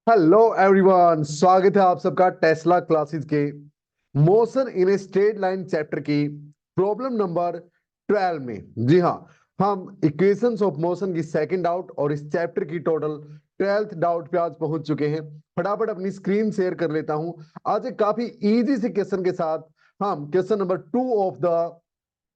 Hello everyone, स्वागत है आप सबका टेस्ला क्लासेस के motion in a straight line chapter की प्रॉब्लम नंबर 12 में। जी हाँ, हम इक्वेशंस ऑफ मोशन की सेकंड डाउट और इस चैप्टर की टोटल 12th डाउट पे आज पहुंच चुके हैं। फटाफट अपनी स्क्रीन शेयर कर लेता हूं। आज एक काफी इजी से क्वेश्चन के साथ हम question number 2 of the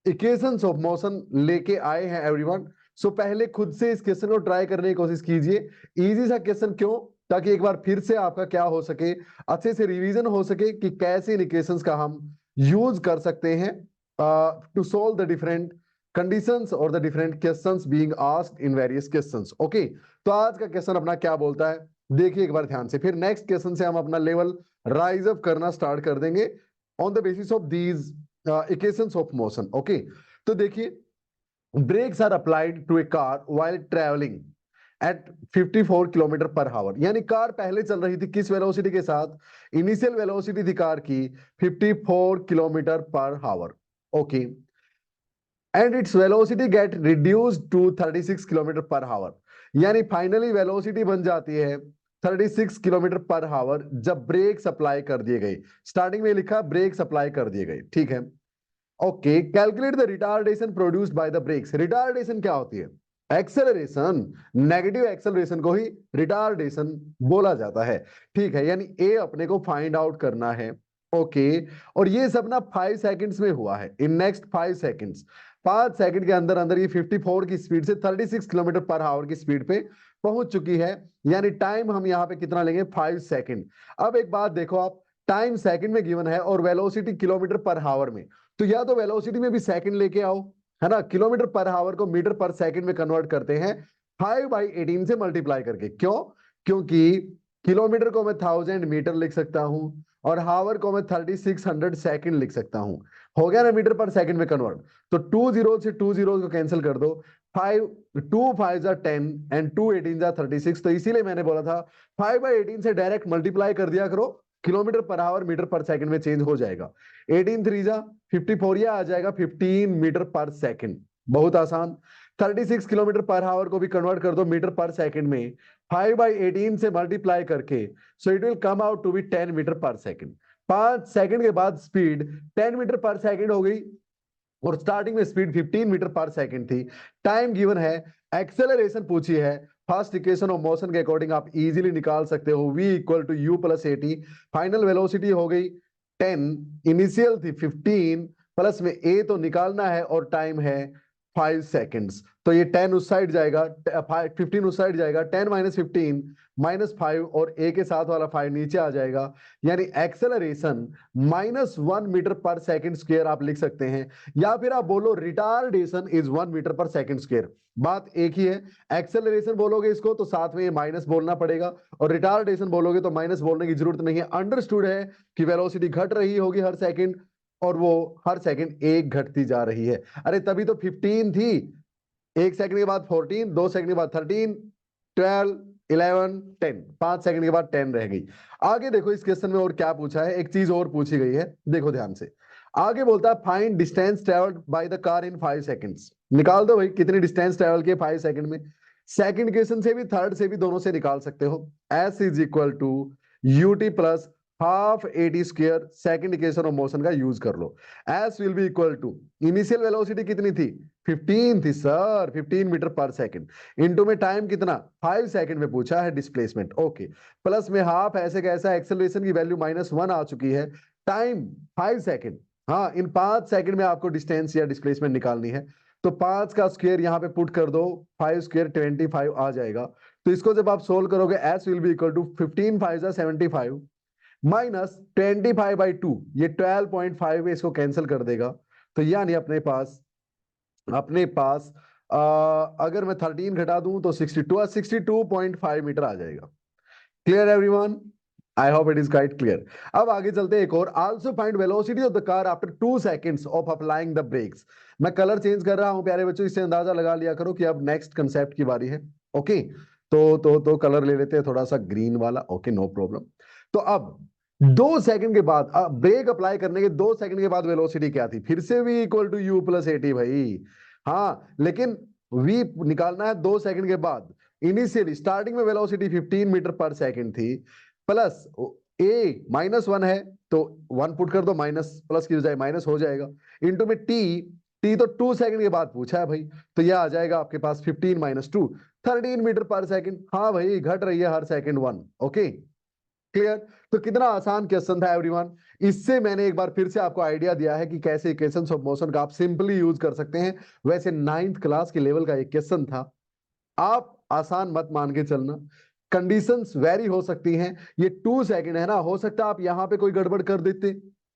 equations of motion लेके आए हैं एवरीवन। सो पहले खुद से इस क्वेश्चन को ट्राई करने की कोशिश कीजिए। इजी सा क्वेश्चन क्यों, ताकि एक बार फिर से आपका क्या हो सके, अच्छे से रिवीजन हो सके कि कैसे इन इक्वेशंस का हम यूज कर सकते हैं to solve the different conditions और the different questions being asked in various questions. Okay, तो आज का क्वेश्चन अपना क्या बोलता है देखिए एक बार ध्यान से, फिर नेक्स्ट क्वेश्चन से हम अपना लेवल राइज अप करना स्टार्ट कर देंगे on the basis of these equations of motion. Okay, तो देखिए, brakes are applied to a car while traveling at 54 kilometre per hour. यानी कार पहले चल रही थी किस वेलोसिटी के साथ? इनिशियल वेलोसिटी थी कार की 54 kilometre per hour. Okay, and its velocity get reduced to 36 kilometre per hour. यानी फाइनली वेलोसिटी बन जाती है 36 किलोमीटर पर आवर जब ब्रेक अप्लाई कर दिए गए। स्टार्टिंग में लिखा ब्रेक अप्लाई कर दिए गए, ठीक है। Okay, calculate the retardation produced by the brakes. Retardation क्या होती है? एक्सेलरेशन। नेगेटिव एक्सेलरेशन को ही रिटार्डेशन बोला जाता है, ठीक है। यानी ए अपने को फाइंड आउट करना है। ओके, और ये सब ना 5 सेकंड्स में हुआ है। इन नेक्स्ट 5 सेकंड्स, 5 सेकंड के अंदर अंदर ये 54 की स्पीड से 36 किलोमीटर पर आवर की स्पीड पे पहुंच चुकी है। यानी टाइम हम यहाँ पे कितना लेंगे? 5 सेकंड। अब एक बात देखो आप, टाइम सेकंड में गिवन है और वेलोसिटी किलोमीटर पर आवर में, तो या तो वेलोसिटी में भी सेकंड लेके आओ, है ना। किलोमीटर पर आवर को मीटर पर सेकंड में कन्वर्ट करते हैं 5/18 से मल्टीप्लाई करके। क्यों? क्योंकि किलोमीटर को मैं 1000 मीटर लिख सकता हूं और हावर को मैं 3600 सेकंड लिख सकता हूं। हो गया ना मीटर पर सेकंड में कन्वर्ट। तो 2 जीरो से 2 जीरो को कैंसिल कर दो। 5 2 5 जा 10 एंड 2 18 जा 36। तो इसीलिए मैंने बोला था 5/18 से डायरेक्ट मल्टीप्लाई कर दिया करो, किलोमीटर पर आवर मीटर पर सेकंड में चेंज हो जाएगा। 18 3 जा 54, यह आ जाएगा 15 मीटर पर सेकंड। बहुत आसान। 36 किलोमीटर पर आवर को भी कन्वर्ट कर दो मीटर पर सेकंड में 5/18 से मल्टीप्लाई करके, so it will come out to be 10 metre पर सेकंड। 5 सेकंड के बाद स्पीड 10 मीटर पर सेकंड हो गई और स्टार्टिंग में स्पीड 15 मीटर पर सेकंड थी। टाइम गिवन है, एक्सेलरेशन पूछी है। फर्स्ट इक्वेशन ऑफ मोशन के अकॉर्डिंग आप इजीली निकाल सकते हो, v equal to u plus a t. Final velocity हो गई 10, इनिशियल थी 15, प्लस में a तो निकालना है और टाइम है 5 सेकंड्स। तो ये 10 उस साइड जाएगा, 15 उस साइड जाएगा, 10 माइनस 15 -5 और a के साथ वाला 5 नीचे आ जाएगा। यानी एक्सेलरेशन -1 मीटर पर सेकंड स्क्वायर आप लिख सकते हैं, या फिर आप बोलो रिटार्डेशन इज 1 मीटर पर सेकंड स्क्वायर। बात एक ही है। एक्सेलरेशन बोलोगे इसको तो साथ में ये माइनस बोलना पड़ेगा, और रिटार्डेशन बोलोगे तो माइनस बोलने की जरूरत नहीं है। अंडरस्टूड है कि वेलोसिटी घट रही होगी हर सेकंड, और वो हर सेकंड एक घटती जा रही है। अरे तभी तो 15 थी, एक सेकंड के बाद 14, 2 सेकंड के बाद 13, 12, 11, 10, 5 सेकंड के बाद 10 रह गई। आगे देखो इस क्वेश्चन में और क्या पूछा है, एक चीज और पूछी गई है, देखो ध्यान से। आगे बोलता है find distance travelled by the car in 5 seconds. निकाल दो भाई कितनी डिस्टेंस ट्रेवल की 5 सेकंड में। सेकंड क्वेश्चन से भी थर्ड से भी दोनों से निकाल सकते हो। S is equal to u t plus half a t square, second equation of motion का यूज कर लो। S will be equal to, initial velocity कितनी थी? 15 थी सर, 15 मीटर पर सेकंड, इनटू में टाइम कितना? 5 सेकंड में पूछा है डिस्प्लेसमेंट। ओके, प्लस में हाफ, ऐसे कैसा, एक्सेलरेशन की वैल्यू -1 आ चुकी है, टाइम 5 सेकंड। हाँ, इन 5 सेकंड में आपको डिस्टेंस या डिस्प्लेसमेंट निकालनी है, तो 5 का स्क्वायर यहाँ पे पुट कर दो, 5 स्क्वायर 25 आ जाएगा। तो इसको जब आप सोल्व करोगे, s will be equal to 15 5 75 minus 25/2, ये 12.5 है, इसको कैंसिल कर देगा। तो यानी अपने पास अगर मैं 13 घटा दूं तो 62.5 मीटर आ जाएगा। Clear everyone? I hope it is quite clear. अब आगे चलते हैं एक और। Also find velocity of the car after 2 seconds of applying the brakes. मैं कलर चेंज कर रहा हूं प्यारे बच्चों, इससे अंदाजा लगा लिया करो कि अब नेक्स्ट कंसेप्ट की बारी है। ओके, तो कलर ले लेते हैं थोड़ा सा ग्रीन वाला। Okay, no problem. तो अब 2 सेकंड के बाद, ब्रेक अप्लाई करने के 2 सेकंड के बाद वेलोसिटी क्या थी? फिर से v equal to u plus a t भाई। हाँ, लेकिन v निकालना है 2 सेकंड के बाद। इनिशियली स्टार्टिंग में वेलोसिटी 15 मीटर पर सेकंड थी, प्लस ए -1 है तो 1 पुट कर दो, माइनस प्लस की जाए माइनस हो जाएगा, इनटू में टी तो 2 सेकंड के बाद पूछा है भाई, तो यह आ जाएगा आपके पास 15 - 2 13 मीटर पर सेकंड। हाँ भाई घट रही है हर सेकंड 1। Okay clear. तो कितना आसान क्वेश्चन था एवरीवन। इससे मैंने एक बार फिर से आपको आइडिया दिया है कि कैसे इक्वेशंस ऑफ मोशन का आप सिंपली यूज कर सकते हैं। वैसे 9th क्लास के लेवल का एक क्वेश्चन था, आप आसान मत मान के चलना, कंडीशंस वेरी हो सकती हैं। ये 2 सेकंड है ना, हो सकता है आप यहां पे कोई गड़बड़ कर देते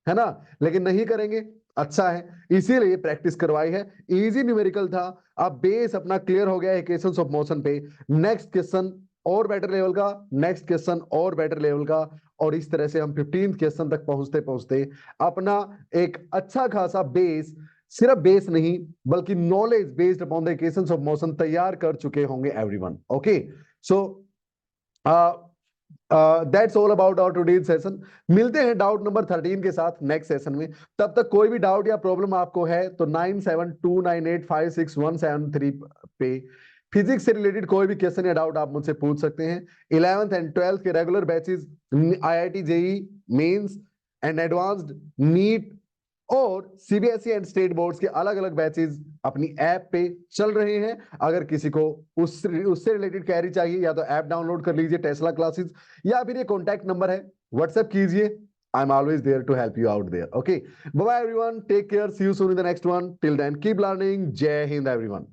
है ना, लेकिन नहीं करेंगे, अच्छा है, इसीलिए प्रैक्टिस करवाई है। इजी न्यूमेरिकल था, अब बेस अपना क्लियर हो गया इक्वेशंस ऑफ मोशन पे। नेक्स्ट क्वेश्चन और बेटर लेवल का, नेक्स्ट क्वेश्चन और बेटर लेवल का, और इस तरह से हम 15th क्वेश्चन तक पहुंचते पहुंचते अपना एक अच्छा खासा बेस, सिर्फ बेस नहीं बल्कि knowledge based upon the equations of motion तैयार कर चुके होंगे everyone. Okay so that's all about our today's session. मिलते हैं डाउट नंबर 13 के साथ नेक्स्ट सेशन में। तब तक कोई भी डाउट या प्रॉब्लम आपको है तो 9729856173 पे फिजिक्स से रिलेटेड कोई भी क्वेश्चन या डाउट आप मुझसे पूछ सकते हैं। 11th एंड 12th के regular batches, IIT JEE mains and advanced NEET और सीबीएसई एंड स्टेट बोर्ड्स के अलग अलग बैचेस अपनी ऐप पे चल रहे हैं। अगर किसी को उससे रिलेटेड कैरी चाहिए या तो ऐप डाउनलोड कर लीजिए टेस्ला क्लासेस, या फिर ये कॉन्टैक्ट नंबर है व्हाट्सएप कीजिए। I am always there to help you out there. Okay bye bye everyone, take care, see you soon in the next one, till then keep learning, Jai Hind everyone.